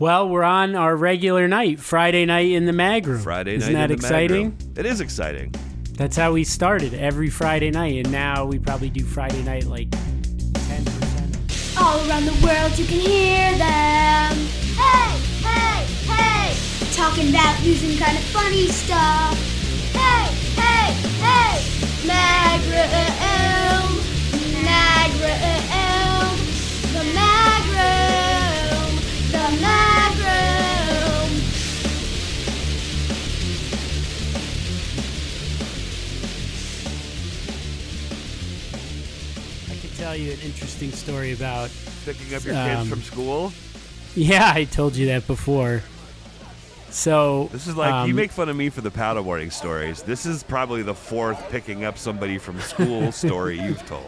Well, we're on our regular night, Friday night in the mag room. Isn't that exciting? It is exciting. That's how we started every Friday night, and now we probably do Friday night like 10%. All around the world you can hear them. Hey, hey, hey. Talking about news and kind of funny stuff. Hey, hey, hey. Mag-room. Mag-room. The mag-room. The mag-room. I could tell you an interesting story about... Picking up your kids from school? Yeah, I told you that before. So this is like you make fun of me for the paddleboarding stories. This is probably the fourth picking up somebody from school story you've told.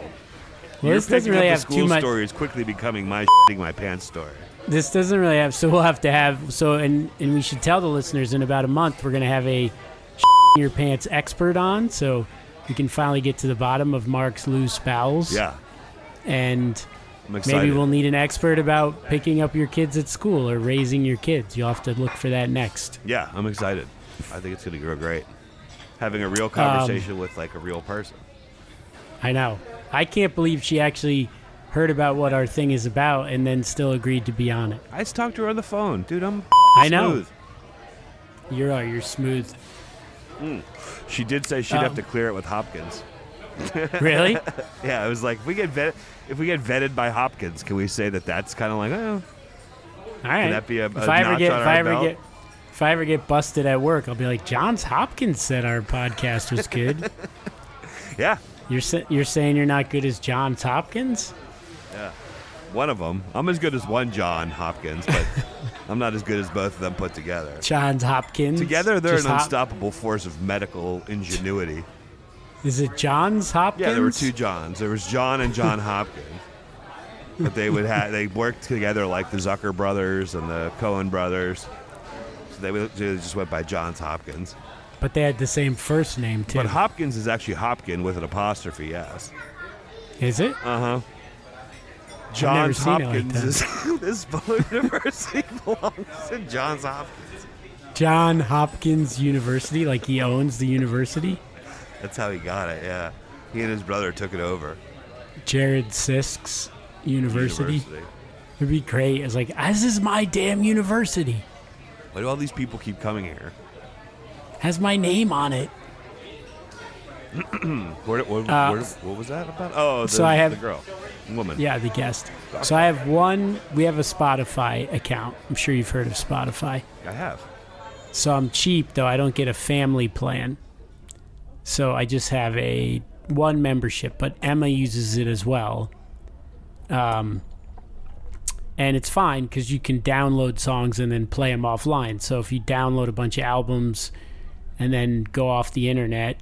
Well, this doesn't really have too much. Story is quickly becoming my shitting my pants story. This doesn't really have. So we'll have to have. So and we should tell the listeners in about a month we're going to have a your pants expert on, so we can finally get to the bottom of Mark's loose bowels. Yeah. And I'm excited. maybe we'll need an expert about picking up your kids at school or raising your kids. You'll have to look for that next. Yeah, I'm excited. I think it's going to go great. Having a real conversation with like a real person. I know. I can't believe she actually heard about what our thing is about and then still agreed to be on it. I just talked to her on the phone. Dude, I'm I know. smooth. You're smooth. She did say she'd have to clear it with Hopkins. Really? Yeah, it was like if we get vetted by Hopkins, can we say that that's kind of like, oh, All right. can that be a if I ever notch get on if our I ever belt? get if I ever get busted at work, I'll be like, Johns Hopkins said our podcast was good. Yeah, You're saying you're not good as Johns Hopkins? yeah, one of them. I'm as good as one John Hopkins, but I'm not as good as both of them put together. Johns Hopkins. Together, they're Just an unstoppable force of medical ingenuity. Is it Johns Hopkins? Yeah, there were two Johns. There was John and John Hopkins. But they worked together like the Zucker brothers and the Cohen brothers. So they just went by Johns Hopkins. But they had the same first name too. But Hopkins is actually Hopkin with an apostrophe, yes. Is it? Uh-huh. never Johns seen it like Hopkins this university belongs to Johns Hopkins. John Hopkins University, like he owns the university. That's how he got it, yeah. He and his brother took it over. Jared Sisk's University. It'd be great. It's like, this is my damn university. Why do all these people keep coming here? Has my name on it. What was that about? Oh, so I have the girl. Woman. Yeah, the guest. So I have we have a Spotify account. I'm sure you've heard of Spotify. I have. So I'm cheap, though. I don't get a family plan. So I just have one membership, but Emma uses it as well. And it's fine because you can download songs and then play them offline. So if you download a bunch of albums and then go off the internet,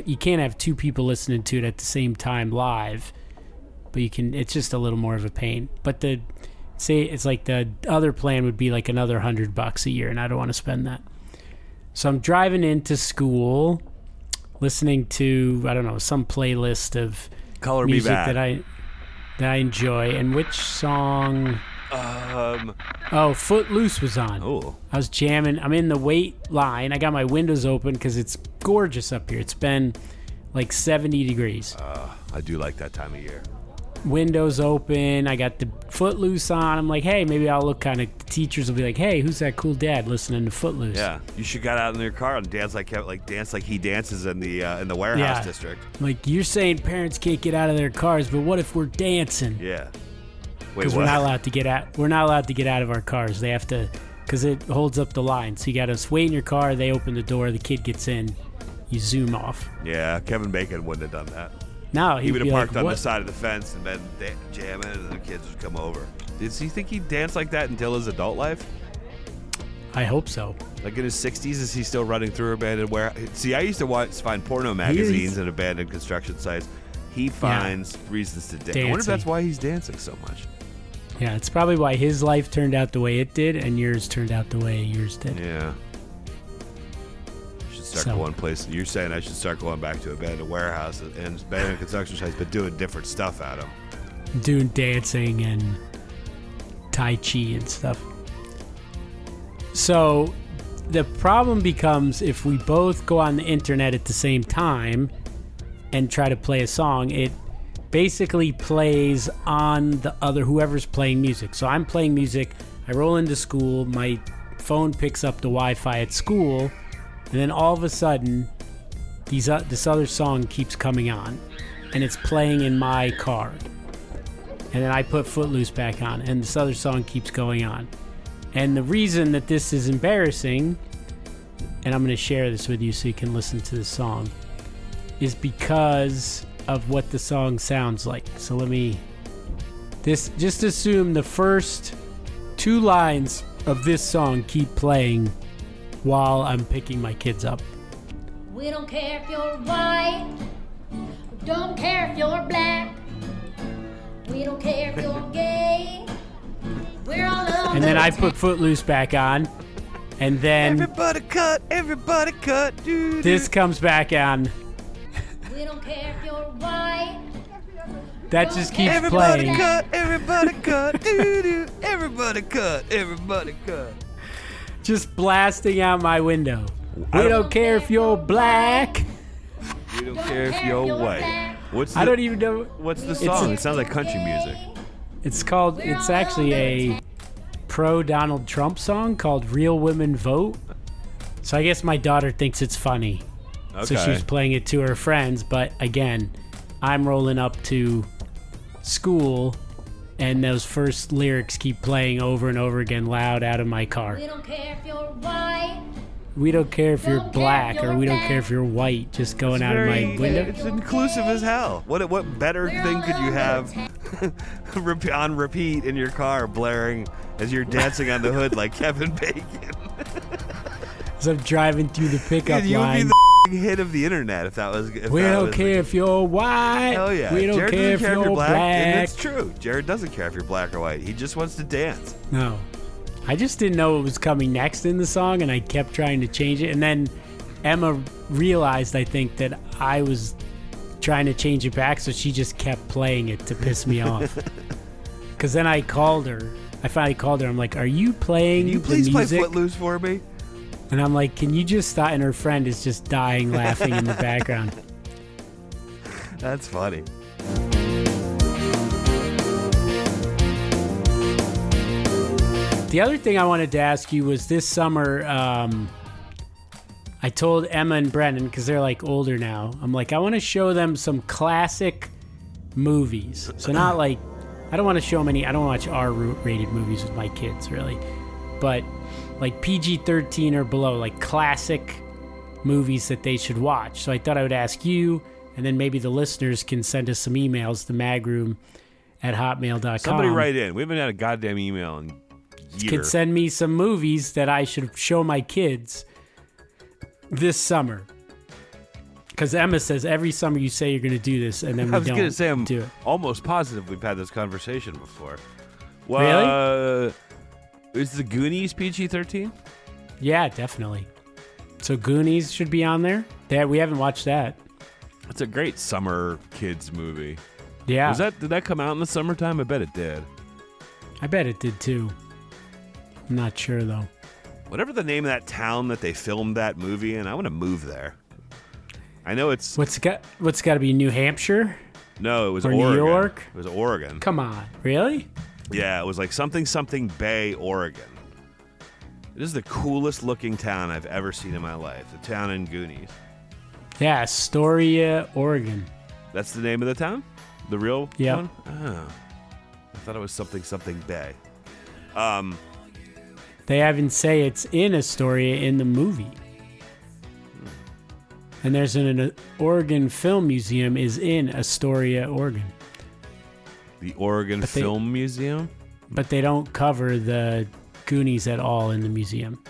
you can't have two people listening to it at the same time live, but you can. It's just a little more of a pain. But it's like the other plan would be like another $100 a year, and I don't want to spend that. So I'm driving into school, listening to, I don't know, some playlist of Color music Me Bad. that I enjoy. And which song? Footloose was on. Oh. I was jamming. I'm in the wait line. I got my windows open because it's gorgeous up here. It's been like 70 degrees. I do like that time of year. Windows open. I got the Footloose on. I'm like, hey, maybe I'll look kind of. The teachers will be like, hey, who's that cool dad listening to Footloose? Yeah, you should get out in your car and dance like he dances in the warehouse district. Like you're saying, parents can't get out of their cars, but what if we're dancing? Yeah. Because we're not allowed to get out. We're not allowed to get out of our cars. They have to, because it holds up the line. So you got to wait in your car. They open the door. The kid gets in. You zoom off. Yeah, Kevin Bacon wouldn't have done that. No, he would have parked like, on the side of the fence and been jamming, and the kids would come over. Does he think he'd dance like that until his adult life? I hope so. Like in his 60s, is he still running through abandoned warehouses? See, I used to find porno magazines and abandoned construction sites. He finds reasons to dance. I wonder if that's why he's dancing so much. Yeah, it's probably why his life turned out the way it did, and yours turned out the way yours did. Yeah. Start going places. You're saying I should start going back to abandoned warehouses and abandoned construction sites, but doing different stuff at them. Doing dancing and Tai Chi and stuff. So the problem becomes if we both go on the internet at the same time and try to play a song, it basically plays on the other, whoever's playing music. So I'm playing music, I roll into school, my phone picks up the Wi-Fi at school, and then all of a sudden, this other song keeps coming on, and it's playing in my car. And then I put Footloose back on, and this other song keeps going on. And the reason that this is embarrassing, and I'm going to share this with you so you can listen to the song, is because of what the song sounds like. So just assume the first 2 lines of this song keep playing while I'm picking my kids up. We don't care if you're white, we don't care if you're black, we don't care if you're gay, we're all alone. And then I put Footloose back on, and then everybody cut, doo-doo. This comes back on. We don't care if you're white. That just keeps Everybody playing. everybody cut, doo-doo. Everybody cut. Just blasting out my window. We don't care if you're black. We don't care if you're white. I don't even know. What's the song? It sounds like country music. It's actually a pro-Donald Trump song called Real Women Vote. So I guess my daughter thinks it's funny. Okay. So she's playing it to her friends. But again, I'm rolling up to school, and those first lyrics keep playing over and over again loud out of my car. We don't care if you're white. We don't care if you're black, or we don't care if you're white, just going out of my window. It's inclusive as hell. What better thing could you have on repeat in your car blaring as you're dancing on the hood like Kevin Bacon? As I'm driving through the pickup You would line. be the hit of the internet if that was. We don't care if you're white. Hell yeah. We don't Jarrod care if doesn't you're black. And it's true. Jarrod doesn't care if you're black or white. He just wants to dance. No. I just didn't know what was coming next in the song, and I kept trying to change it. And then Emma realized, I think, that I was trying to change it back, so she just kept playing it to piss me off. Because then I called her. I finally called her. I'm like, are you playing Can you the please play music? Footloose for me? And I'm like, can you just stop? And her friend is just dying laughing in the background. That's funny. The other thing I wanted to ask you was this summer, I told Emma and Brennan, because they're like older now, I'm like, I want to show them some classic movies. So not like, I don't want to show them any, I don't watch R-rated movies with my kids really, but like PG-13 or below, like classic movies that they should watch. So I thought I would ask you, and then maybe the listeners can send us some emails, themagroom@hotmail.com. Somebody write in. We haven't had a goddamn email in year. Could send me some movies that I should show my kids this summer. Because Emma says every summer you say you're going to do this, and then we I was don't going to say I'm do it. almost positive we've had this conversation before. Really? Is the Goonies PG-13? Yeah, definitely. So Goonies should be on there. We haven't watched that. It's a great summer kids movie. Yeah. Did that come out in the summertime? I bet it did. I bet it did too. I'm not sure though. Whatever the name of that town that they filmed that movie in, I want to move there. I know it's... What's got to be New Hampshire? No, it was or Oregon. New York? It was Oregon. Come on. Really? Yeah, it was like something Bay, Oregon. It is the coolest looking town I've ever seen in my life. The town in Goonies. Yeah, Astoria, Oregon. That's the name of the town? The real Yep. one? Oh. I thought it was something Bay. They even say it's in Astoria in the movie. And there's an Oregon Film Museum is in Astoria, Oregon. The Oregon Film Museum? But they don't cover the Goonies at all in the museum.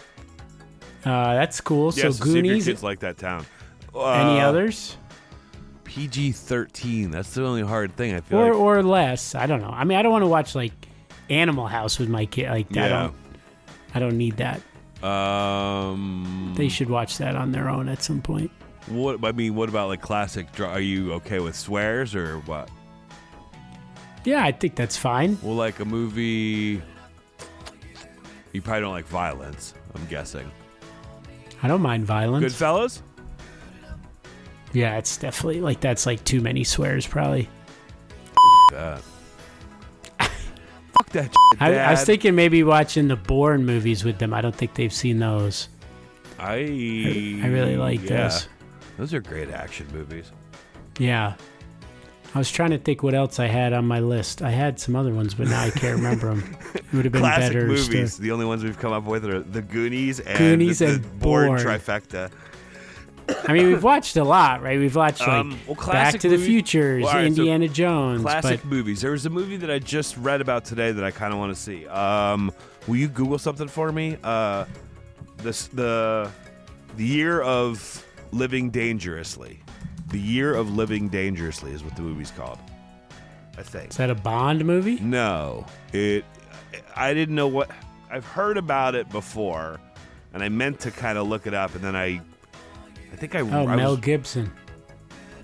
That's cool. Yeah, so see if your Goonies. kids like that town. Any others? PG-13. That's the only hard thing. I feel Or less. I don't know. I mean, I don't want to watch like Animal House with my kid. Like Yeah. I don't need that. They should watch that on their own at some point. What about like classic? Are you okay with swears or what? Yeah, I think that's fine. Well, like a movie. You probably don't like violence, I'm guessing. I don't mind violence. Goodfellas? Yeah, it's definitely like that's like too many swears, probably. That. Fuck that shit, Dad. I was thinking maybe watching the Bourne movies with them. I don't think they've seen those. I really like those. Those are great action movies. Yeah. I was trying to think what else I had on my list. I had some other ones, but now I can't remember them. It would have been Classic better. movies. The only ones we've come up with are The Goonies and the Bourne trifecta. I mean, we've watched a lot, right? We've watched like Back to the Future, Indiana Jones. Classic movies. There was a movie that I just read about today that I kind of want to see. Will you Google something for me? The Year of Living Dangerously. The Year of Living Dangerously is what the movie's called, I think. Is that a Bond movie? No. I didn't know what... I've heard about it before, and I meant to kind of look it up, and then I think I... Mel Gibson.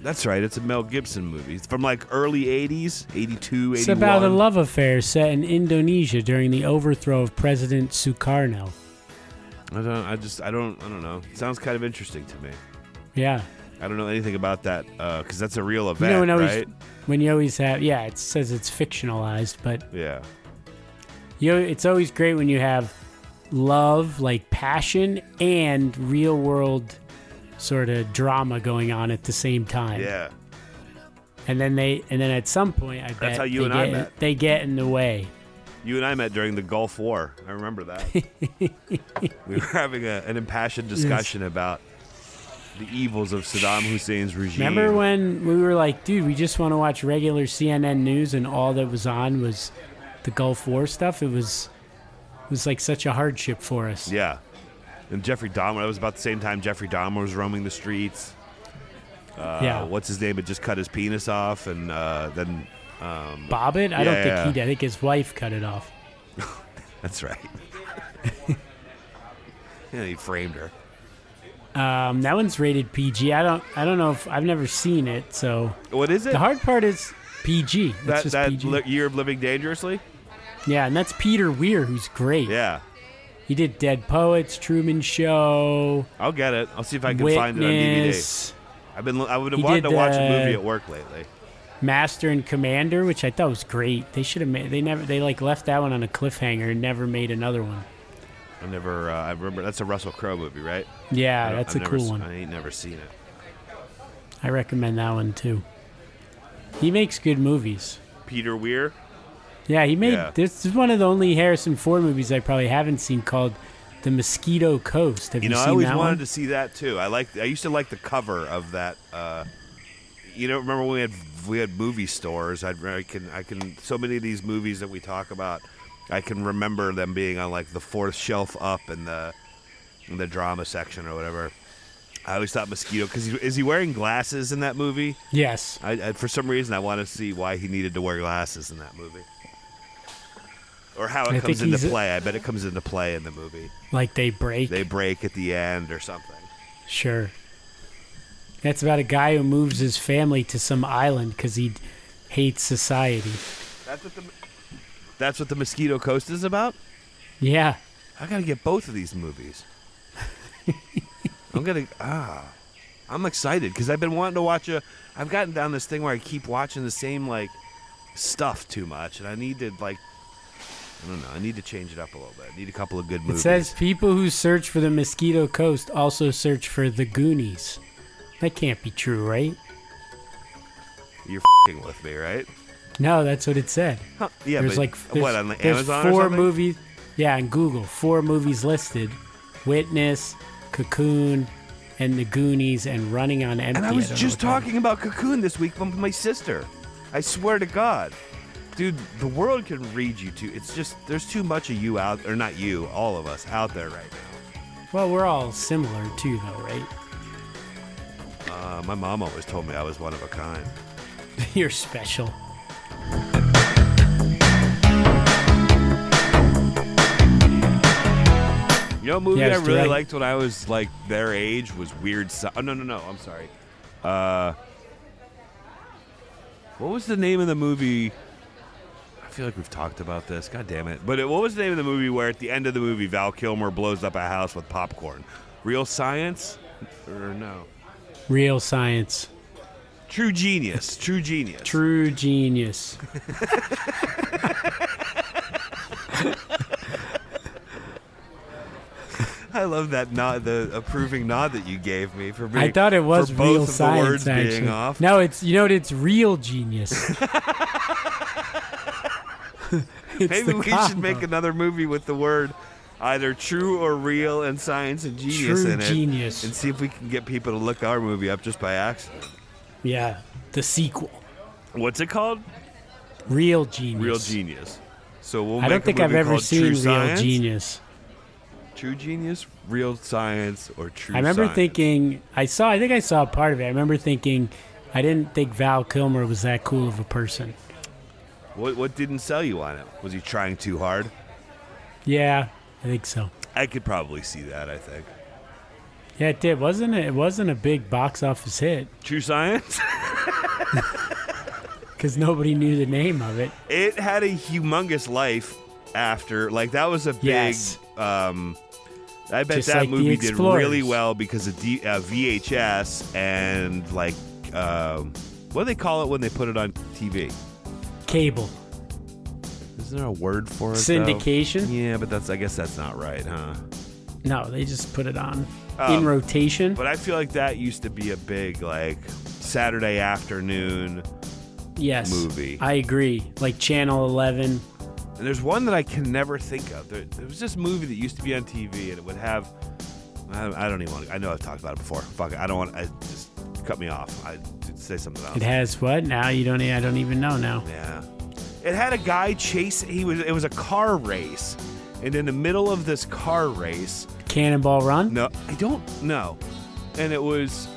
That's right. It's a Mel Gibson movie. It's from like early 80s, 82, 81. It's about a love affair set in Indonesia during the overthrow of President Sukarno. I don't know. It sounds kind of interesting to me. Yeah. I don't know anything about that because that's a real event, right? When you always have, yeah, it says it's fictionalized, but yeah, it's always great when you have love, like passion, and real world sort of drama going on at the same time. Yeah. And then at some point, I bet how you and I met. They get in the way. You and I met during the Gulf War. I remember that. We were having an impassioned discussion about the evils of Saddam Hussein's regime. Remember when we were like, dude, we just want to watch regular CNN news and all that was on was the Gulf War stuff? It was like such a hardship for us. Yeah. And Jeffrey Dahmer, it was about the same time Jeffrey Dahmer was roaming the streets. Yeah. What's his name had just cut his penis off and then... Bobbitt? I don't think he did. I think his wife cut it off. That's right. Yeah, he framed her. That one's rated PG. I don't know if I've never seen it. So what is it? The hard part is PG. That PG. Year of Living Dangerously. Yeah, and that's Peter Weir, who's great. Yeah, he did Dead Poets, Truman Show. I'll get it. I'll see if I can Witness. find it on DVD. I would have wanted to watch a movie at work lately. Master and Commander, which I thought was great. They should have made. They like left that one on a cliffhanger and never made another one. I remember that's a Russell Crowe movie, right? Yeah, that's a cool one. I ain't never seen it. I recommend that one too. He makes good movies. Peter Weir. Yeah, he made. Yeah. This is one of the only Harrison Ford movies I probably haven't seen called The Mosquito Coast. Have you seen that one? I always wanted to see that too. I used to like the cover of that. Remember when we had movie stores? I can so many of these movies that we talk about, I can remember them being on like the fourth shelf up in the drama section or whatever. I always thought Mosquito, because is he wearing glasses in that movie? Yes. I for some reason I want to see why he needed to wear glasses in that movie, or how it comes into play. I bet it comes into play in the movie. Like they break at the end or something. Sure. That's about a guy who moves his family to some island because he hates society. That's what the Mosquito Coast is about? Yeah. I gotta get both of these movies. I'm excited because I've been wanting to watch I've gotten down this thing where I keep watching the same like stuff too much, and I need to I don't know. I need to change it up a little bit. I need a couple of good movies. It says people who search for the Mosquito Coast also search for the Goonies. That can't be true, right? You're f***ing with me, right? No, that's what it said. Huh. Yeah, there's what, on the Amazon there's 4 or something? movies. Yeah, on Google, 4 movies listed: Witness, Cocoon, and The Goonies, and Running on Empty. And I was just talking about Cocoon this week with my sister. I swear to God. Dude, the world can read you too. It's just, there's too much of you out, or not you, all of us out there right now. Well, we're all similar too, though, right? My mom always told me I was one of a kind. You're special. You know, a movie I really liked when I was like their age was Weird Science. Oh, no, I'm sorry. What was the name of the movie? feel like we've talked about this. God damn it. But what was the name of the movie where at the end of the movie Val Kilmer blows up a house with popcorn? Real Science? Or no? Real Science. True Genius. True Genius. True Genius. I love that nod, the approving nod that you gave me for being. I thought it was for both Real of Science, the words actually. being off. No, it's it's Real Genius. Maybe we should make another movie with the word either true or real and science and genius True in it. Genius. And see if we can get people to look our movie up just by accident. Yeah, the sequel. What's it called? Real Genius. Real Genius. So we'll I don't make think a I've movie ever called seen True Real Science? Genius. True Genius, Real Science, or True I remember Science? thinking, I think I saw part of it. I remember thinking, I didn't think Val Kilmer was that cool of a person. What didn't sell you on it? Was he trying too hard? Yeah, I think so. I could probably see that, I think. Yeah, it did. It wasn't a big box office hit True Science? because nobody knew the name of it. It had a humongous life after. Like, that was a big... Yes. I bet Just that like The movie did Explorers. really well because of VHS and, like, what do they call it when they put it on TV? Cable. Isn't there a word for it, Syndication? though? Yeah, but I guess that's not right, huh? No, they just put it on in rotation. But I feel like that used to be a big, like, Saturday afternoon Yes, movie. I agree. Like Channel 11. And there's one that I can never think of. There was this movie that used to be on TV, and it would have... I don't even want to... I know I've talked about it before. Fuck it. I don't want... just cut me off. Say something else. It has what? Now I don't even know now. Yeah. It had a guy chase... It was a car race. And in the middle of this car race... Cannonball Run? No, I don't know. And it was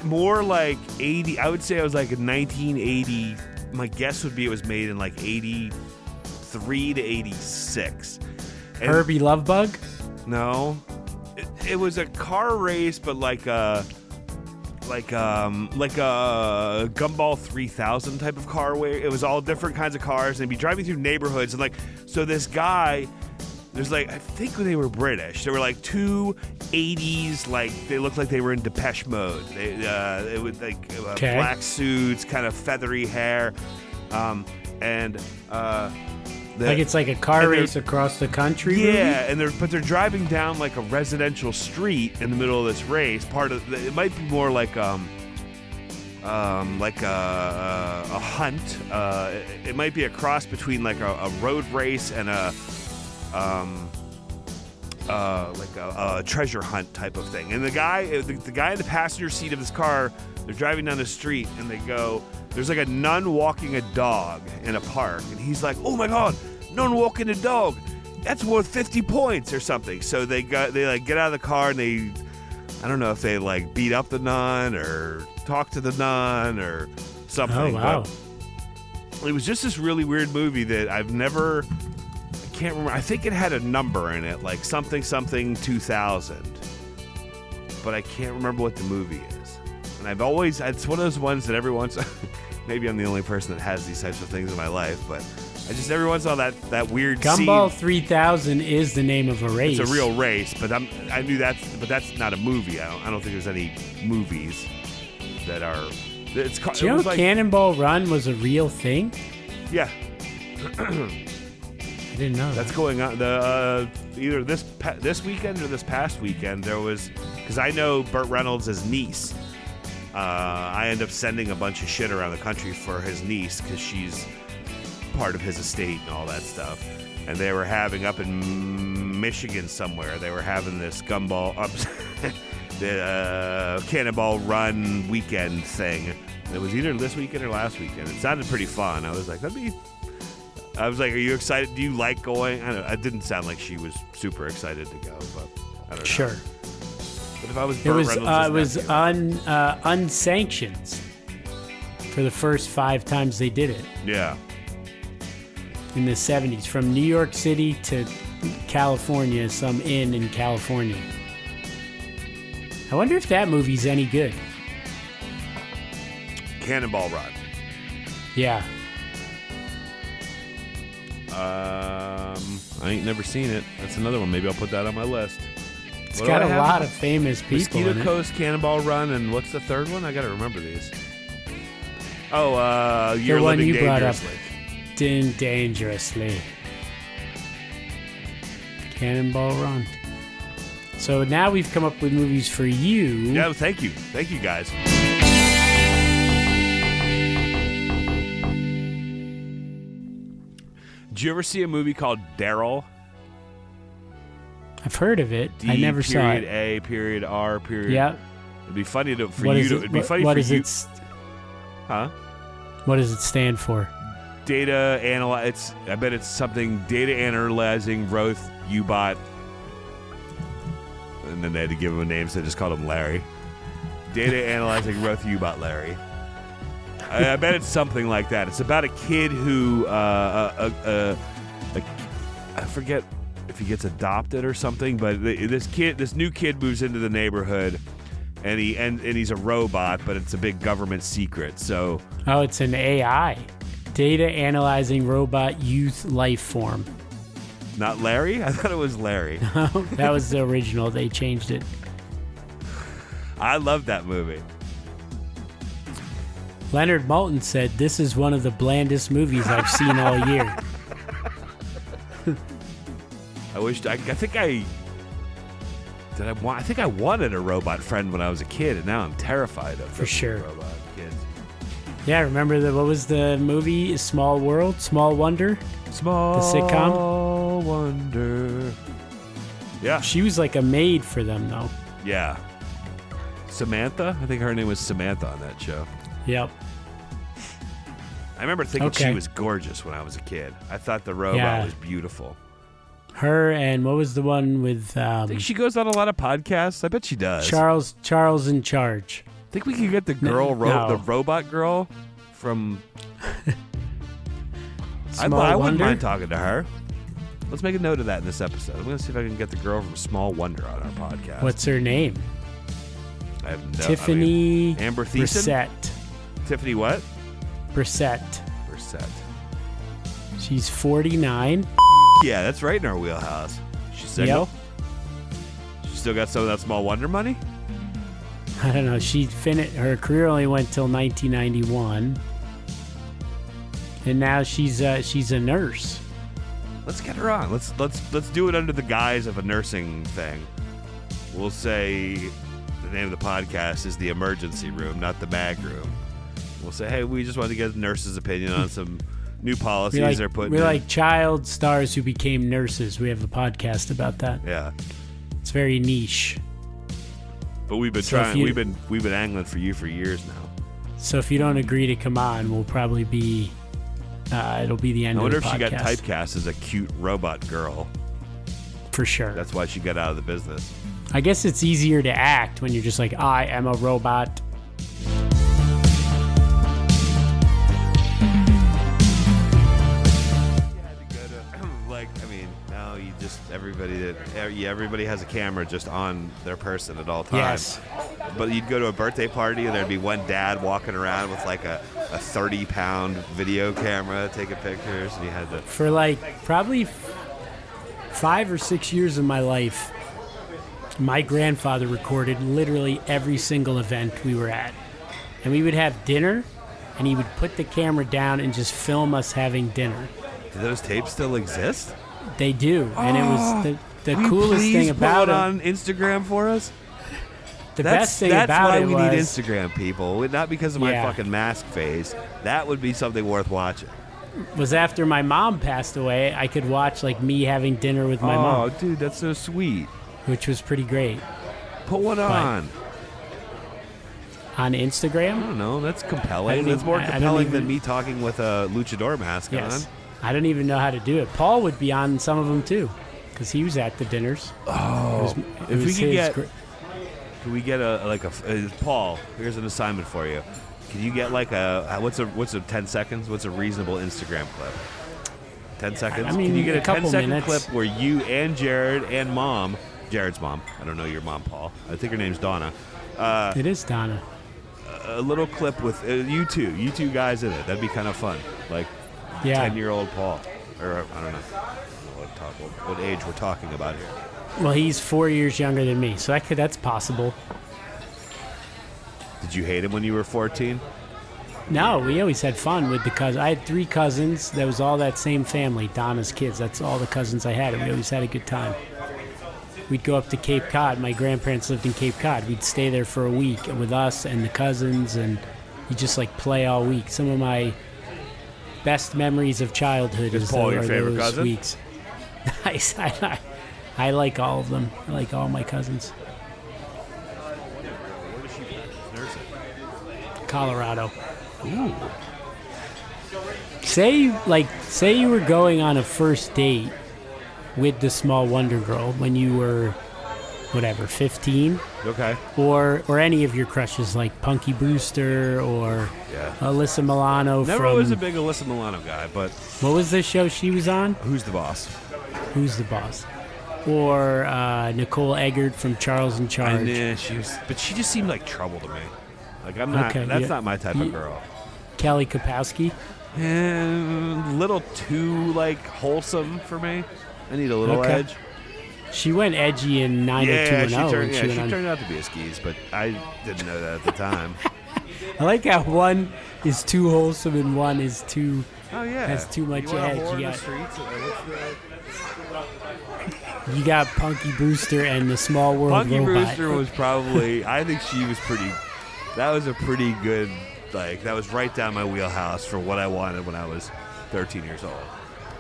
more like 80... I would say it was like a 1980... My guess would be it was made in like 83 to 86. And Herbie Lovebug? no. It was a car race, but like a Gumball 3000 type of car where it was all different kinds of cars and they'd be driving through neighborhoods and like, so this guy, there's like, I think they were British. There were like two 80s, like they looked like they were in Depeche Mode. It was like black suits, kind of feathery hair, Like it's like a car race across the country? Yeah, movie? But they're driving down like a residential street in the middle of this race. It might be more like a hunt. It might be a cross between like a road race and a treasure hunt type of thing. And the guy in the passenger seat of this car, they're driving down the street and they go, there's like a nun walking a dog in a park, and he's like, oh my god, nun walking a dog, that's worth 50 points or something. So they like get out of the car and I don't know if they like beat up the nun or talk to the nun or something. Oh wow. But it was just this really weird movie that I can't remember. I think it had a number in it, like something 2000, but I can't remember what the movie is. And it's one of those ones that every once, maybe I'm the only person that has these types of things in my life, but I just every once saw that weird Gumball scene. 3000 is the name of a race. It's a real race, but I knew but that's not a movie. I don't think there's any movies that are. Do you know Cannonball Run was a real thing? Yeah. I didn't know that's that. going on. Either this weekend or this past weekend there was, because I know Burt Reynolds' niece. I end up sending a bunch of shit around the country for his niece because she's part of his estate and all that stuff. And they were having up in Michigan somewhere. They were having this Gumball, the Cannonball Run weekend thing. And it was either this weekend or last weekend. It sounded pretty fun. I was like, are you excited? Do you like going? I don't know. It didn't sound like she was super excited to go, but I don't know. Sure. But if I was It Burt was Reynolds' unsanctioned for the first 5 times they did it yeah. in the 70s, from New York City to California, some inn in California. I wonder if that movie's any good. Cannonball Run. Yeah. I ain't never seen it. That's another one. Maybe I'll put that on my list. It's got a lot of famous people Mosquito in it. Coast, Cannonball Run, and what's the third one? I got to remember these. Oh, You're the one Living you brought up. Dangerously. Dangerously. Cannonball Run. So now we've come up with movies for you. Yeah, thank you. Thank you, guys. Did you ever see a movie called Daryl? I've heard of it. I never saw it. A period R period. Yeah. It'd be funny for What you is to. it? It'd be What- funny what for is you. it? Huh? What does it stand for? Data analyze. I bet it's something. Data analyzing Roth U-bot. And then they had to give him a name, so they just called him Larry. Data analyzing Roth U-bot Larry. I bet it's something like that. It's about a kid who, I forget if he gets adopted or something, but this new kid moves into the neighborhood, and he's a robot, but it's a big government secret. So, Oh, it's an AI. Data analyzing robot youth life form. not Larry? I thought it was Larry. That was the original. They changed it. I love that movie. Leonard Maltin said, "This is one of the blandest movies I've seen all year." I think I wanted a robot friend when I was a kid, and now I'm terrified of For sure. robot kids. Yeah, remember what was the movie? Small World? Small Wonder? Small The sitcom? Wonder. Yeah. She was like a maid for them, though. Yeah. Samantha? I think her name was Samantha on that show. Yep. I remember thinking she Okay. was gorgeous when I was a kid. I thought the robot was beautiful. Her and what was the one with I think she goes on a lot of podcasts. I bet she does. Charles in Charge? Think we could get the girl, the robot girl from... I wouldn't Wonder? mind talking to her. Let's make a note of that in this episode. I'm going to see if I can get the girl from Small Wonder on our podcast. What's her name? I have no... Tiffany Amber Thiessen? Brissett. Tiffany what? Brissett. Brissett. She's 49. Yeah, that's right in our wheelhouse. She's single? Yep. She still got some of that Small Wonder money? I don't know. She finished. Her career only went till 1991, and now she's a nurse. Let's get her on. Let's do it under the guise of a nursing thing. We'll say the name of the podcast is The Emergency Room, not The Mag Room. We'll say, hey, we just wanted to get a nurse's opinion on some new policies they're putting in. We're like child stars who became nurses. We have a podcast about that. Yeah. It's very niche. But we've been trying. We've been angling for you for years now. So if you don't agree to come on, we'll probably be. It'll be the end of the podcast. I wonder if she got typecast as a cute robot girl. For sure. That's why she got out of the business. I guess it's easier to act when you're just like, I am a robot. Everybody has a camera just on their person at all times. Yes. But you'd go to a birthday party and there'd be one dad walking around with like a 30-pound video camera taking pictures, and you had to... For like probably 5 or 6 years of my life, my grandfather recorded literally every single event we were at. And we would have dinner, and he would put the camera down and just film us having dinner. Do those tapes still exist? They do, and it was the coolest thing about it. On Instagram for us. The best thing about it was that's why we need Instagram, people. Not because of my fucking mask face. That would be something worth watching. Was after my mom passed away, I could watch like me having dinner with my mom. Oh, dude, that's so sweet. Which was pretty great. Put one on. On Instagram? I don't know. That's compelling. That's more compelling than me talking with a luchador mask on. I don't even know how to do it. Paul would be on some of them too, because he was at the dinners. Oh, if we could get Paul? Here's an assignment for you. Can you get like what's a 10 seconds? What's a reasonable Instagram clip? 10 seconds. I mean, can you get a 10-second minutes. clip where you and Jarrod and mom, Jared's mom? I don't know your mom, Paul. I think her name's Donna. It is Donna. A little clip with you two guys in it. That'd be kind of fun. Like 10-year-old Paul. Or I don't know what age we're talking about here. Well, he's 4 years younger than me, so that's possible. Did you hate him when you were 14? No, we always had fun with the cousins. I had 3 cousins. That was all that same family, Donna's kids. That's all the cousins I had, and we always had a good time. We'd go up to Cape Cod. My grandparents lived in Cape Cod. We'd stay there for a week with us and the cousins, and you just like play all week. Some of my best memories of childhood Is Paul your favorite those cousin? weeks. I like all of them. I like all my cousins. Where does she practice nursing? Colorado. Ooh. Say you were going on a first date with the small Wonder Girl when you were, whatever, 15, Okay. or any of your crushes like Punky Brewster or Yeah. Alyssa Milano. Never was a big Alyssa Milano guy, but What was the show she was on? Who's the Boss? Who's the Boss? Or Nicole Eggert from Charles in Charge. But she just seemed like trouble to me. Like I'm not. Okay, that's yeah. not my type of girl. Kelly Kapowski. Little too like wholesome for me. I need a little Okay. edge. She went edgy in 90210. She turned out to be a skis, but I didn't know that at the time. I like how one is too wholesome and one is too Oh yeah, has too much you want a edge. whore in You the got, streets? you got Punky Brewster and the Small World Punky Robot. Brewster was probably. I think she was pretty. That was a pretty good. Like that was right down my wheelhouse for what I wanted when I was 13 years old.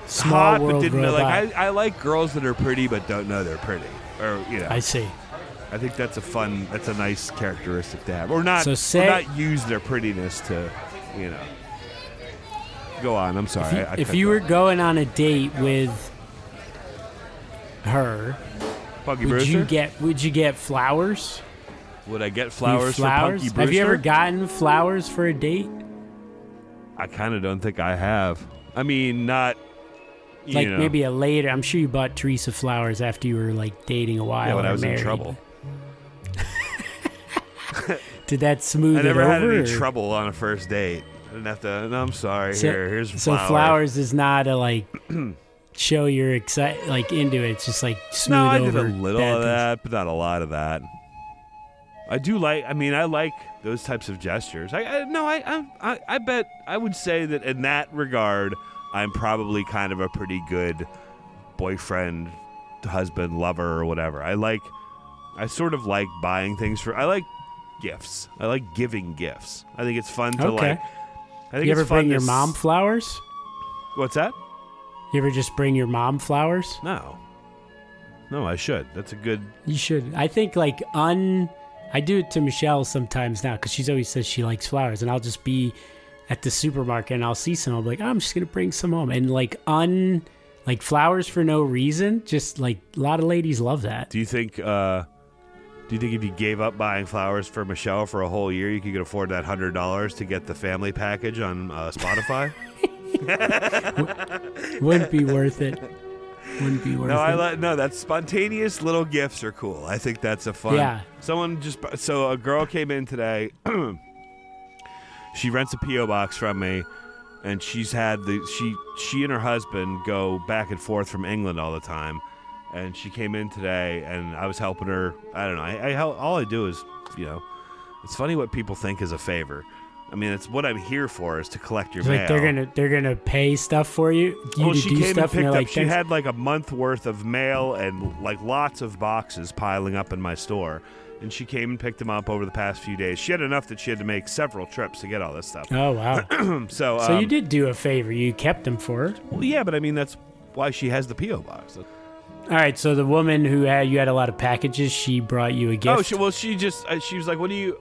Small Hot, World but didn't know. Robot. Like I like girls that are pretty but don't know they're pretty. Or you know. I see. I think that's a nice characteristic to have, or not. So or not use their prettiness to, you know. Go on. I'm sorry. If you were going on a date with her, Punky Brewster, would you get flowers? would I get flowers for Flowers? Punky Brewster? Have you ever gotten flowers for a date? I kind of don't think I have. I mean, not. Like you know, maybe a later. I'm sure you bought Teresa flowers after you were like dating a while. yeah, when or I was married. in trouble. Did that smooth I never it had over? any or- trouble on a first date. I didn't have to. No, I'm sorry. So- Here's So flowers. flowers is not a like show you're excited like into it. It's just like smooth No, I over. did a little bad of things. that, but not a lot of that. I do like. I mean, I like those types of gestures. I bet I would say that in that regard, I'm probably kind of a pretty good boyfriend, husband, lover, or whatever. I sort of like buying things for. I like gifts. I like giving gifts. I think it's fun to Okay. like. I think You it's ever fun bring to your mom flowers? What's that? You ever just bring your mom flowers? No. No, I should. That's a good. You should. I think like I do it to Michelle sometimes now because she's always says she likes flowers, and I'll just be at the supermarket and I'll see some. I'll be like, I'm just gonna bring some home, and like flowers for no reason. Just like a lot of ladies love that. Do you think if you gave up buying flowers for Michelle for a whole year, you could afford that $100 to get the family package on Spotify? Wouldn't be worth it. Wouldn't be worth it. No, that's spontaneous little gifts are cool. I think that's a fun. Yeah. So a girl came in today. She rents a PO box from me, and she's had she and her husband go back and forth from England all the time. And she came in today, and I was helping her. I don't know. All I do is, you know, it's funny what people think is a favor. I mean, it's what I'm here for is to collect your It's mail. like they're gonna pay stuff for you. Well, to she do came stuff, and they're picked up. like, She "Thanks." had like a month worth of mail and like lots of boxes piling up in my store. And she came and picked them up over the past few days. She had enough that she had to make several trips to get all this stuff. Oh wow! So you did do a favor. You kept them for her. Well, yeah, but I mean that's why she has the PO box. All right. So the woman who you had a lot of packages, she brought you a gift. Oh, she was like, "What are you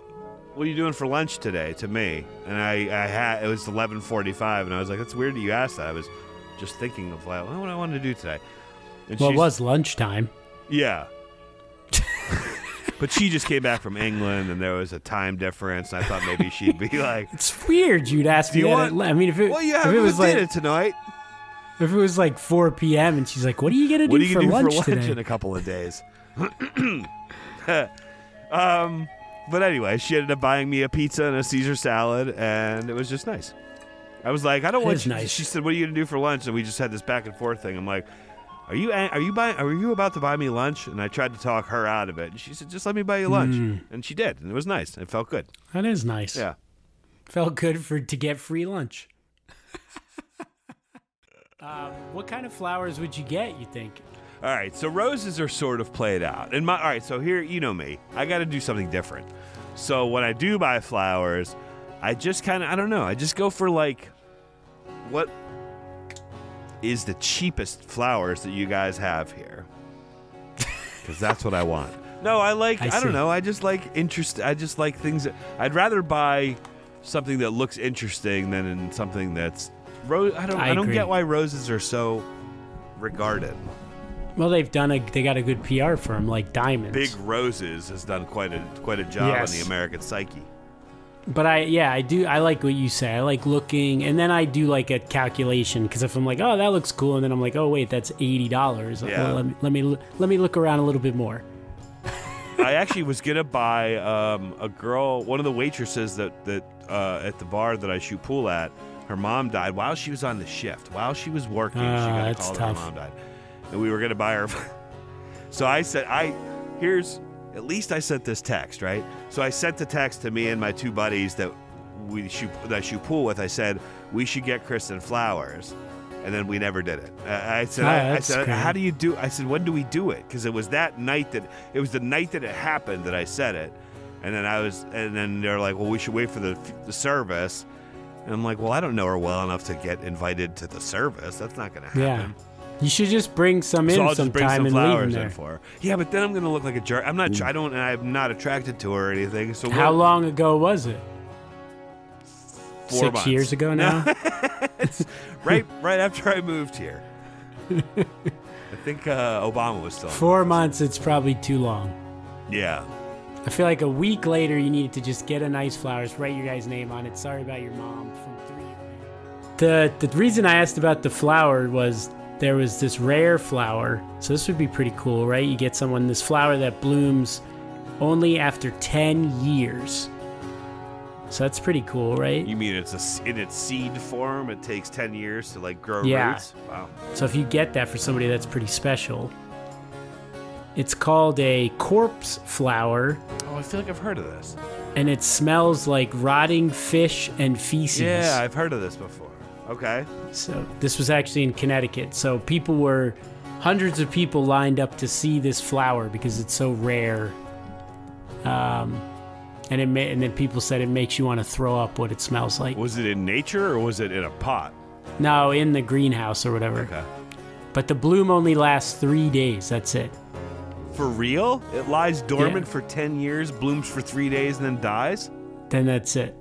doing for lunch today?" To me, and it was 11:45, and I was like, "That's weird that you asked that." I was just thinking of like, what I wanted to do today. And Well, it was lunchtime. Yeah. But she just came back from England, and there was a time difference, and I thought maybe she'd be like, It's weird you'd ask me you that. want- I mean, if it was dinner like tonight. if it was like 4 p.m. and she's like, "What are you gonna What do are you for going to do lunch for lunch today?" in a couple of days? But anyway, she ended up buying me a pizza and a Caesar salad, and it was just nice. I was like, I don't want you. nice. She said, what are you going to do for lunch? And we just had this back and forth thing. I'm like, are you about to buy me lunch? And I tried to talk her out of it. And she said, just let me buy you lunch. And she did. And it was nice. It felt good. That is nice. Yeah. Felt good to get free lunch. What kind of flowers would you get, you think? All right, so roses are sort of played out. All right, so here, you know me. I got to do something different. So when I do buy flowers, I just kind of, I don't know. I just go for like, what is the cheapest flowers that you guys have here? Because that's what I want. No, I don't know. I just like interest. I just like things that I'd rather buy something that looks interesting than in something that's I don't get why roses are so regarded. Well, they got a good PR for them, like diamonds. Big Roses has done quite a job on the American psyche. But I do. I like what you say. I like looking, and then I do like a calculation because if I'm like, oh, that looks cool, and then I'm like, oh wait, that's $80. Yeah. Well, let me look around a little bit more. I actually was gonna buy a girl, one of the waitresses that at the bar that I shoot pool at. Her mom died while she was on the shift. While she was working, she got a call that her mom died, and we were gonna buy her. So I said, at least I sent this text, right? So I sent the text to me and my two buddies that I shoot pool with. I said we should get Kristen flowers, and then we never did it. I said, how do you do? I said, when do we do it? Because it was the night that it happened that I said it, and then they're like, well, we should wait for the service, and I'm like, well, I don't know her well enough to get invited to the service. That's not going to happen. Yeah. You should just bring some in sometime and leave them there. For her. Yeah, but then I'm going to look like a jerk. I'm not attracted to her or anything. So how long ago was it? 4 months. 6 years ago now? It's right after I moved here. I think Obama was still 4 months, it's probably too long. Yeah. I feel like a week later you needed to just get a nice flowers, write your guy's name on it. Sorry about your mom from 3 years ago. The reason I asked about the flower was there was this rare flower. So this would be pretty cool, right? You get this flower that blooms only after 10 years. So that's pretty cool, right? You mean it's in its seed form? It takes 10 years to like grow roots? Wow. So if you get that for somebody, that's pretty special. It's called a corpse flower. Oh, I feel like I've heard of this. And it smells like rotting fish and feces. Yeah, I've heard of this before. Okay. So this was actually in Connecticut. So hundreds of people lined up to see this flower because it's so rare. And then people said it makes you want to throw up what it smells like. Was it in nature or was it in a pot? No, in the greenhouse or whatever. Okay. But the bloom only lasts 3 days. That's it. For real? It lies dormant for 10 years, blooms for 3 days, and then dies? Then that's it.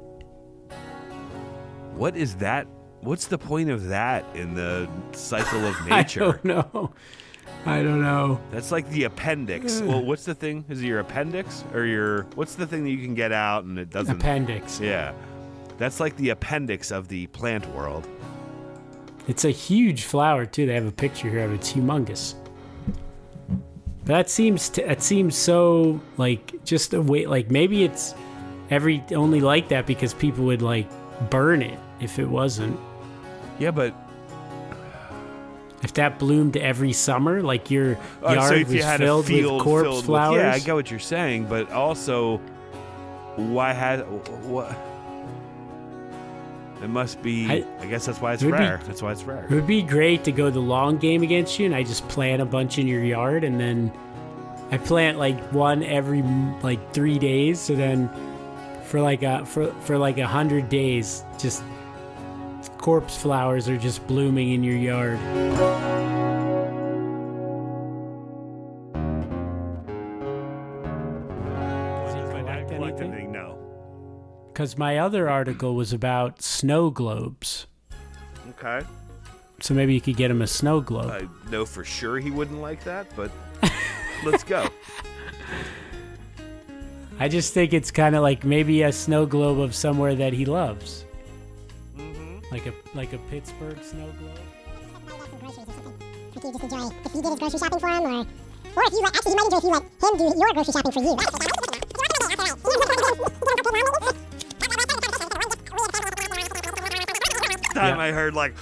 What is that? What's the point of that in the cycle of nature? I don't know. That's like the appendix. Well, what's the thing? Is it your appendix or what's the thing that you can get out and it doesn't? Appendix. Yeah. That's like the appendix of the plant world. It's a huge flower too. They have a picture here of it. It's humongous. But it seems so like just a way, like maybe it's only like that because people would like burn it if it wasn't. Yeah, but if that bloomed every summer, like your yard was filled with corpse flowers. Yeah, I get what you're saying, but also, what? It must be. I guess that's why it's rare. That's why it's rare. It would be great to go the long game against you, and I just plant a bunch in your yard, and then I plant like one every like 3 days. So then, for like 100 days, just corpse flowers are just blooming in your yard. No. Because my other article was about snow globes. Okay. So maybe you could get him a snow globe. I know for sure he wouldn't like that, but let's go. I just think it's kind of like maybe a snow globe of somewhere that he loves. Like a Pittsburgh snow globe. If you just enjoy, if he did his grocery shopping for him, or if you actually, you might enjoy if you let him do your grocery shopping for you. time I heard like.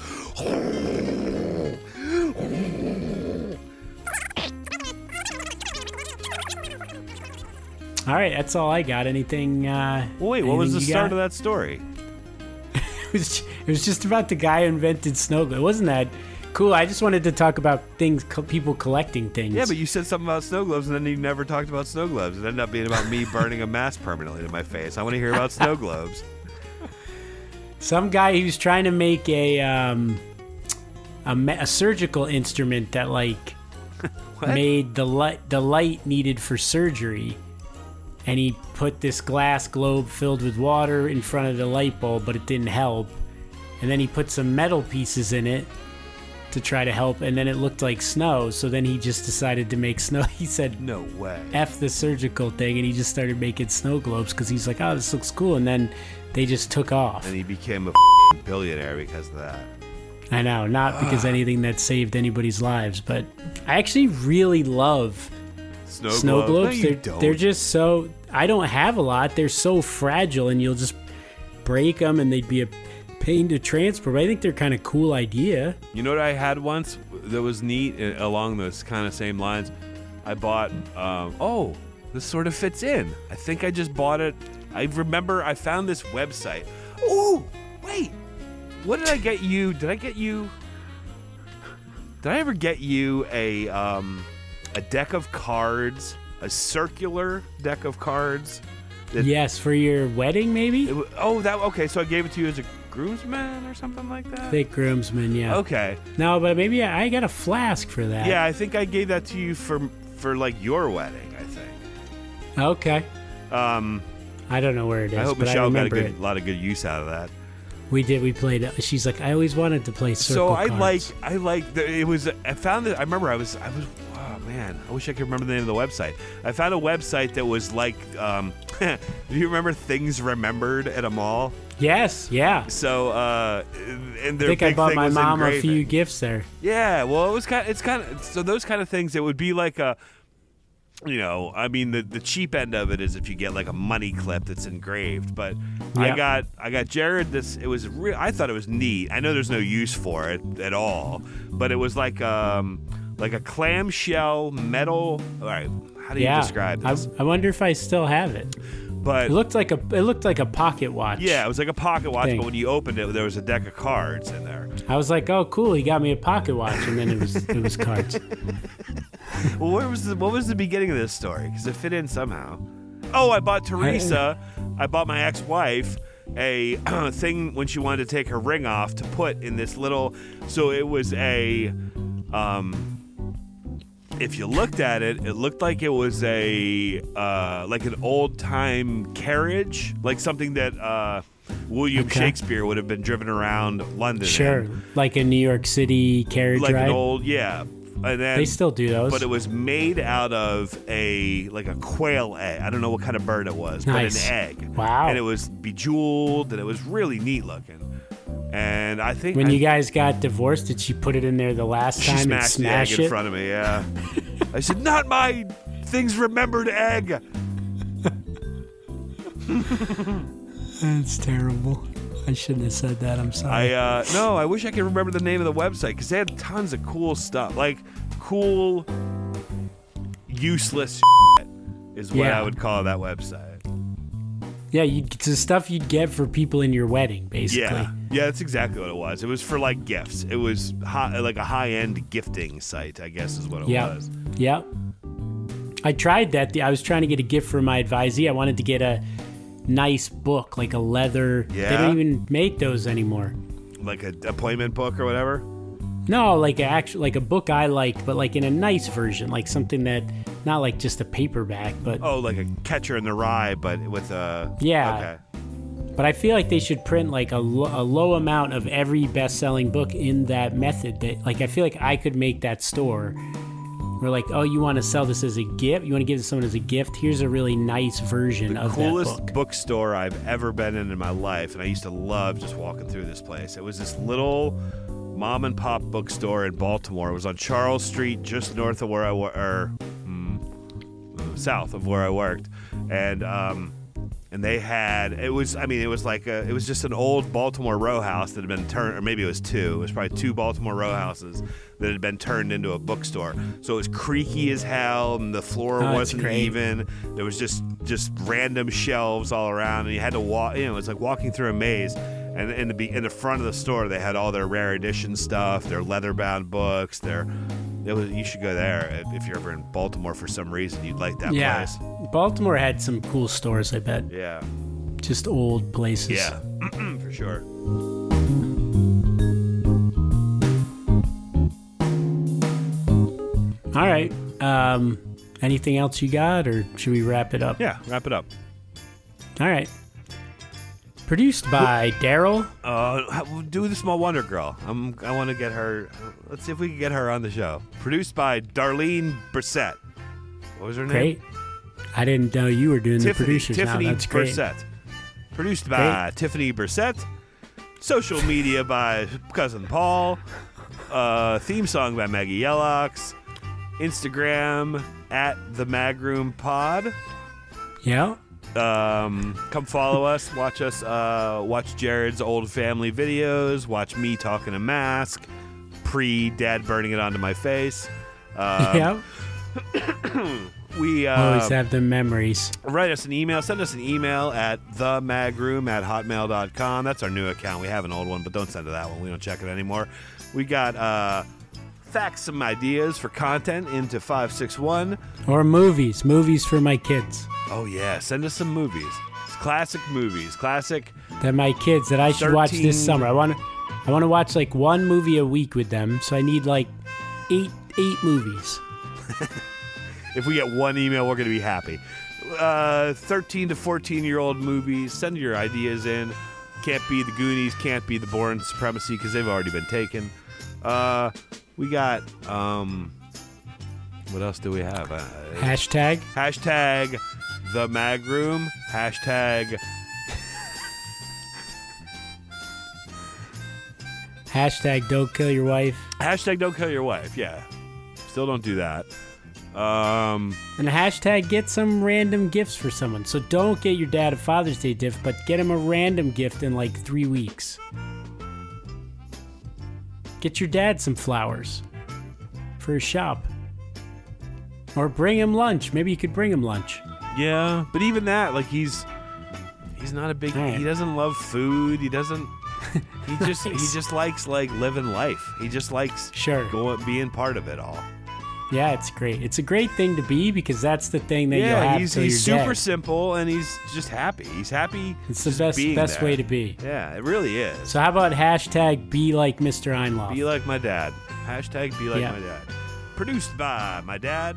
All right, that's all I got. Anything? Well, wait, what was the start of that story? It was just about the guy who invented snow globe. It wasn't that cool. I just wanted to talk about things, people collecting things. Yeah, but you said something about snow globes, and then you never talked about snow globes. It ended up being about me burning a mask permanently to my face. I want to hear about snow globes. Some guy who's trying to make a surgical instrument that like made the light needed for surgery. And he put this glass globe filled with water in front of the light bulb, but it didn't help. And then he put some metal pieces in it to try to help, and then it looked like snow. So then he just decided to make snow. He said, "No way, F the surgical thing," and he just started making snow globes because he's like, "Oh, this looks cool." And then they just took off. And he became a billionaire because of that. I know, not because anything that saved anybody's lives, but I actually really love snow globes. No, they're just so. I don't have a lot. They're so fragile, and you'll just break them, and they'd be a pain to transport. But I think they're kind of cool idea. You know what I had once that was neat along those kind of same lines? I bought. Oh, this sort of fits in. I think I just bought it. I remember I found this website. Oh, wait. What did I get you? Did I ever get you a deck of cards? A circular deck of cards. Yes, for your wedding, maybe? Okay, so I gave it to you as a groomsman or something like that? Thick groomsman, yeah. Okay. No, but maybe I got a flask for that. Yeah, I think I gave that to you for like your wedding, I think. Okay. I don't know where it is, I hope but Michelle I got remember a lot of good use out of that. We did. We played. She's like, I always wanted to play circle cards. I found it. I remember I was. Oh man, I wish I could remember the name of the website. I found a website that was like. Do you remember Things Remembered at a mall? Yes. Yeah. So, and their I think I big bought thing my was mom a engraving. few gifts there. Yeah. Well, it's kind of so those kind of things. It would be like a. You know, I mean, the cheap end of it is if you get like a money clip that's engraved. But Yep. I got Jarrod this. It was I thought it was neat. I know there's no use for it at all, but it was like a clamshell metal. All right, how do you describe this? I wonder if I still have it. But It looked like a pocket watch. yeah, it was like a pocket watch, thing. but when you opened it, there was a deck of cards in there. I was like, oh, cool. He got me a pocket watch, and then it was cards. Well, what was the beginning of this story? Because it fit in somehow. Oh, I bought Teresa. I bought my ex-wife a thing when she wanted to take her ring off to put in this little. So it was a. If you looked at it, it looked like it was a like an old time carriage, like something that William Shakespeare would have been driven around London. Sure, in. like a New York City carriage Like ride. an old, yeah. And then, They still do those. but it was made out of a quail egg. I don't know what kind of bird it was, Nice. but an egg. Wow. And it was bejeweled, and it was really neat looking. And I think When you guys got divorced, did she put it in there the last she time and smashed the smash egg it? in front of me. Yeah. I said, "Not my Things Remembered egg." That's terrible. I shouldn't have said that. I'm sorry. No, I wish I could remember the name of the website because they had tons of cool stuff, like cool, useless is what Yeah. I would call that website. Yeah, it's the stuff you'd get for people in your wedding, basically. Yeah, that's exactly what it was. It was for like gifts. It was like a high-end gifting site, I guess, is what it was. Yep. I tried that. I was trying to get a gift for my advisee. I wanted to get a nice book, like a leather. Yeah? They don't even make those anymore. Like an appointment book or whatever. No, like a book I liked, but like in a nice version, like something that not like just a paperback, but Oh, like a Catcher in the Rye, but with a Yeah. Okay. But I feel like they should print like a low amount of every best-selling book in that method. That like I feel like I could make that store. Where like, oh, you want to sell this as a gift? You want to give it to someone as a gift? Here's a really nice version of that Coolest book. bookstore I've ever been in my life, and I used to love just walking through this place. It was this little mom and pop bookstore in Baltimore. It was on Charles Street, just north of where I south of where I worked, and and they had it was like it was just an old Baltimore row house that had been turned, or maybe it was two. It was probably two Baltimore row houses that had been turned into a bookstore. So it was creaky as hell, and the floor wasn't even. There was just random shelves all around, and you had to walk. It was like walking through a maze. And in the front of the store, they had all their rare edition stuff, their leather-bound books. You should go there if you're ever in Baltimore for some reason. You'd like that place. Baltimore had some cool stores, I bet. Yeah. Just old places. Yeah, for sure. All right. Anything else you got, or should we wrap it up? Yeah, wrap it up. All right. Produced by Daryl. Do the Small Wonder Girl. I want to get her. Let's see if we can get her on the show. Produced by Darlene Brissett. What was her name? Great. I didn't know you were doing the producers. Tiffany now. That's great. Brissett. Produced by Tiffany Brissett. Social media by Cousin Paul. Theme song by Maggie Yellocks. Instagram at the Magroom Pod. Yeah. Come follow us, watch Jarrod's old family videos, watch me talking a mask, pre-dad burning it onto my face. Yeah. We always have the memories. Write us an email, send us an email at themagroom@hotmail.com. That's our new account. We have an old one, but don't send to that one. We don't check it anymore. We got, fax some ideas for content into 561. Or movies for my kids. Oh yeah, send us some movies. Classic movies. That my kids that I should watch this summer. I want to watch like one movie a week with them, so I need like eight movies. If we get one email, we're going to be happy. 13 to 14-year-old movies. Send your ideas in. Can't be the Goonies, can't be the Bourne Supremacy because they've already been taken. We got what else do we have? Hashtag the Magroom. Hashtag don't kill your wife. Hashtag don't kill your wife. Yeah, still don't do that. And hashtag get some random gifts for someone. So don't get your dad a Father's Day gift, but get him a random gift in like 3 weeks. Get your dad some flowers for his shop. Or bring him lunch. Maybe you could bring him lunch. Yeah, but even that, like he's not a big. He doesn't love food. He doesn't. He just likes like living life. He just likes being part of it all. Yeah, it's great. It's a great thing to be because that's the thing that you'll have. He's super simple and he's just happy. He's happy. It's the best way to be. Yeah, it really is. So how about hashtag be like Mr. Einloff? Be like my dad. Hashtag be like my dad. Produced by my dad.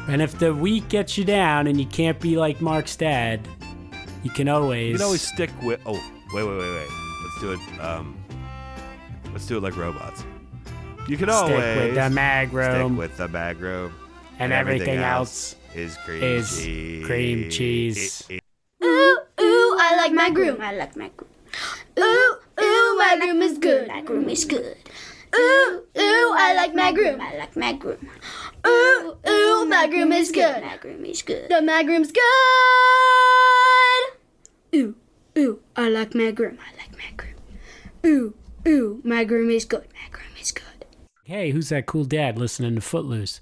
And if the week gets you down and you can't be like Mark's dad, you can always stick with. Oh, wait. Let's do it. Let's do it like robots. You can always stick with the Magroom. And everything else is cream cheese. Ooh, ooh, I like my groom. Ooh, ooh, my groom is good. Ooh, ooh, I like my groom. Ooh, ooh, my groom is good. The Magroom's good. Ooh, ooh, I like my groom. Ooh, ooh, my groom is good. Hey, who's that cool dad listening to Footloose?